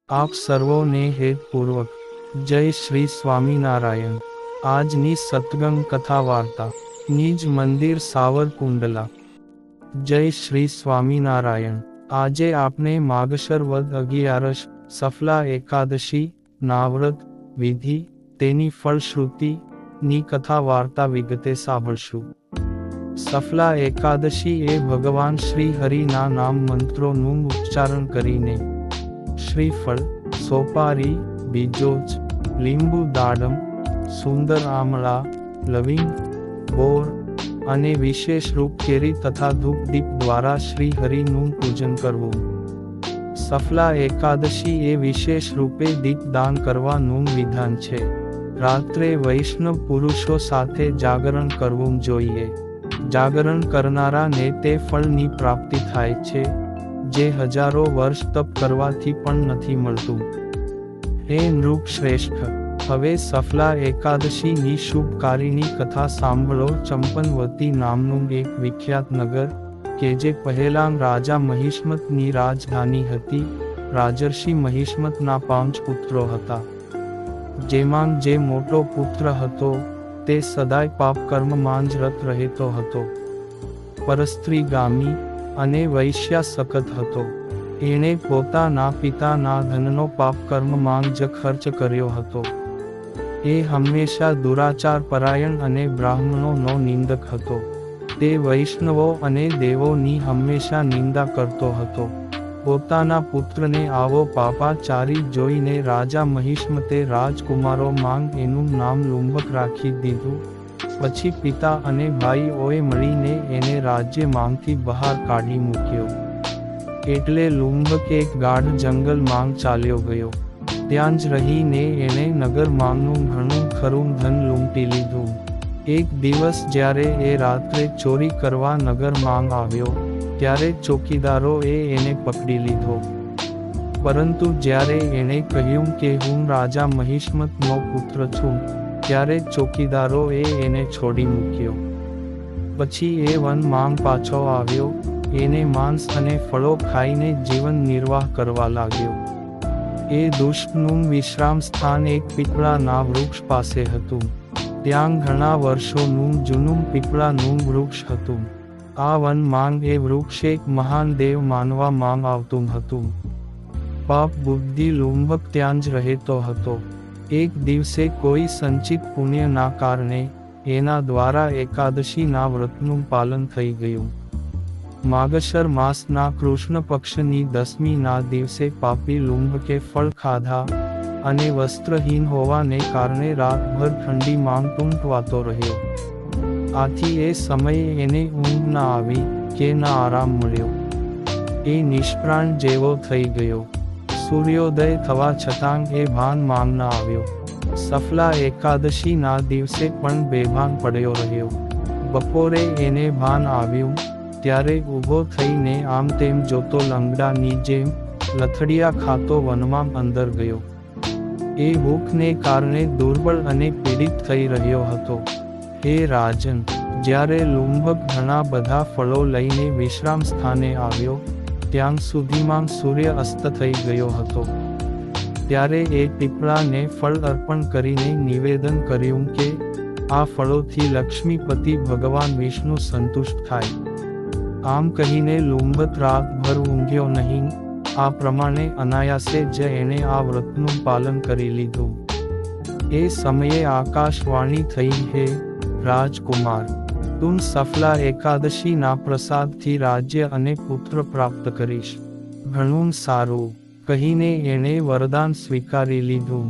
આપ સર્વોને હેતપૂર્વક જય શ્રી સ્વામિનારાયણ। આજની સત્સંગ કથા વાર્તા નિજ મંદિર સાવરકુંડલા। જય શ્રી સ્વામિનારાયણ। આજે આપણે માગશર વદ 11 સફલા એકાદશી ના વ્રત વિધિ તેની ફળશ્રુતિ ની કથા વાર્તા વિગતે સાંભળશું। સફલા એકાદશી એ ભગવાન શ્રી હરિના નામ મંત્રોનું ઉચ્ચારણ કરીને શ્રીફળ, સોપારી, બીજોચ, લીંબુ દાડમ, સુંદર આમળા, લવિંગ, બોર અને વિશેષ રૂપ કેરી તથા ધૂપ દીપ દ્વારા શ્રી હરિનું પૂજન કરવું। સફલા એકાદશી એ વિશેષ રૂપે દીપદાન કરવાનું વિધાન છે। રાત્રે વૈષ્ણવ પુરુષો સાથે જાગરણ કરવું જોઈએ। જાગરણ કરનારાને તે ફળની પ્રાપ્તિ થાય છે જે હજારો વર્ષ તપ કરવાથી પણ નથી મળતું। હે નૃપ શ્રેષ્ઠ, હવે સફલા એકાદશીની શુભકારીની કથા સાંભળો। ચંપનવતી નામનું એક વિખ્યાત નગર કે જે પહેલાં રાજા મહિષ્મતની રાજધાની હતી। રાજર્ષિ મહિષ્મતના 5 પુત્રો હતા, જેમાં જે મોટો પુત્ર હતો તે સદાય પાપ કર્મમાં જ રત રહેતો હતો, પરસ્ત્રીગામી અને વૈશ્યાસક્ત હતો। એણે પોતાના પિતાના ધનનો પાપ કર્મમાં જ ખર્ચ કર્યો હતો। એ હંમેશા દુરાચાર પરાયણ અને બ્રાહ્મણોનો નિંદક હતો। તે વૈષ્ણવો અને દેવોની હંમેશા નિંદા કરતો હતો। પોતાના પુત્રને આવો પાપાચારી જોઈને રાજા મહિષ્મતે રાજકુમારોમાં એનું નામ લુંબક રાખી દીધું। પછી પિતા અને ભાઈઓએ મળીને એને રાજ્યમાંથી બહાર કાઢી મૂક્યો। એટલે લુંબક એક ગાઢ જંગલમાં ચાલ્યો ગયો। ત્યાં જ રહીને એણે નગરમાંનું ઘણું ખરું ધન લૂંટી લીધું। એક દિવસ જ્યારે એ રાત્રે ચોરી કરવા નગરમાં આવ્યો ત્યારે ચોકીદારોએ એને પકડી લીધો। પરંતુ જ્યારે એણે કહ્યું કે હું રાજા મહિષ્મતનો પુત્ર છું, ત્યારે ચોકીદારોએ એને છોડી મૂક્યો। પછી એ વનમાં પાછો આવ્યો। એને માંસ અને ફળો ખાઈને જીવન નિર્વાહ કરવા લાગ્યો। એ દુષ્ટનું વિશ્રામ સ્થાન એક પીપળાના વૃક્ષ પાસે હતું। ત્યાં ઘણા વર્ષોનું જૂનું પીપળાનું વૃક્ષ હતું। આ વનમાં એ વૃક્ષ એક મહાન દેવ માનવામાં આવતું હતું। પાપ બુદ્ધિ લુંબક ત્યાં જ રહેતો હતો। એક દિવસે કોઈ સંચિત પુણ્યના કારણે એના દ્વારા એકાદશીના વ્રતનું પાલન થઈ ગયું। માગશર માસના કૃષ્ણ પક્ષની 10મીના દિવસે પાપી લુંબકે ફળ ખાધા અને વસ્ત્રહીન હોવાને કારણે રાતભર ઠંડીમાં ટૂંટવાતો રહ્યો। આથી એ સમયે એને ઊંઘ ન આવી કે ન આરામ મળ્યો। એ નિષ્પ્રાણ જેવો થઈ ગયો। સૂર્યોદય થવા છતાં એ ભાનમાં ન આવ્યો। સફલા એકાદશીના દિવસે પણ બેભાન પડ્યો રહ્યો। બપોરે એને ભાન આવ્યું ત્યારે ઊભો થઈને આમ તેમ જોતો લંગડાની જેમ લથડિયા ખાતો વનમાં અંદર ગયો। એ ભૂખને કારણે દુર્બળ અને પીડિત થઈ રહ્યો હતો। હે રાજન, જ્યારે લુંબક ઘણા બધા ફળો લઈને વિશ્રામ સ્થાને આવ્યો ત્યાં સુધીમાં સૂર્ય અસ્ત થઈ ગયો હતો। ત્યારે એ પીપળાને ફળ અર્પણ કરીને નિવેદન કર્યું કે આ ફળોથી લક્ષ્મીપતિ ભગવાન વિષ્ણુ સંતુષ્ટ થાય। આમ કહીને લુંબક રાતભર ઊંઘ્યો નહીં। આ પ્રમાણે અનાયાસે જ એણે આ વ્રતનું પાલન કરી લીધું। એ સમયે આકાશવાણી થઈ, હે રાજકુમાર, તું સફલા એકાદશીના પ્રસાદથી રાજ્ય અને પુત્ર પ્રાપ્ત કરીશ। ઘણું સારું કહીને એણે વરદાન સ્વીકારી લીધું।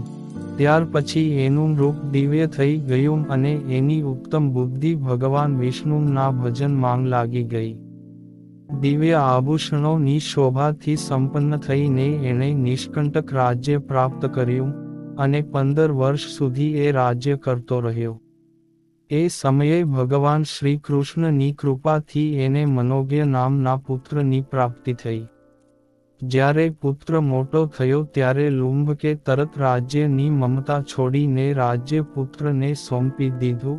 ત્યાર પછી એનું રૂપ દિવ્ય થઈ ગયું અને એની ઉત્તમ બુદ્ધિ ભગવાન વિષ્ણુના ભજનમાં લાગી ગઈ। દિવ્ય આભૂષણોની શોભાથી સંપન્ન થઈને એણે નિષ્કંટક રાજ્ય પ્રાપ્ત કર્યું અને 15 વર્ષ સુધી એ રાજ્ય કરતો રહ્યો। એ સમયે ભગવાન શ્રી કૃષ્ણની કૃપાથી એને મનોજ્ઞ નામના પુત્રની પ્રાપ્તિ થઈ। જ્યારે પુત્ર મોટો થયો ત્યારે લુંબકે તરત રાજ્યની મમતા છોડીને રાજ્ય પુત્રને સોંપી દીધું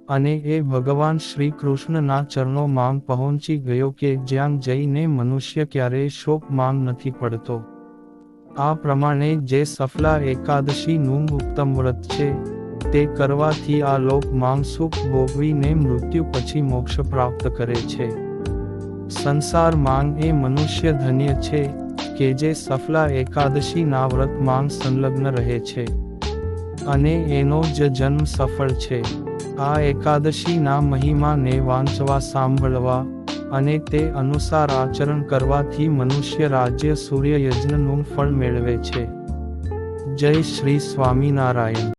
અને એ ભગવાન શ્રી કૃષ્ણના ચરણોમાં પહોંચી ગયો કે જ્યાં જઈને મનુષ્ય ક્યારેય શોકમાં નથી પડતો। આ પ્રમાણે જે સફલા એકાદશીનું ઉત્તમ વ્રત છે તે કરવાથી આ લોકમાં સુખ ભોગવીને મૃત્યુ પછી મોક્ષ પ્રાપ્ત કરે છે. સંસારમાં એ મનુષ્ય ધન્ય છે કે જે સફલા એકાદશીના વ્રતમાં સંલગ્ન રહે છે અને એનો જ જન્મ સફળ છે. આ એકાદશીના મહિમાને વાંચવા સાંભળવા અને તે અનુસાર આચરણ કરવાથી મનુષ્ય રાજ્ય સૂર્ય યજ્ઞનું ફળ મેળવે છે. જય શ્રી સ્વામિનારાયણ.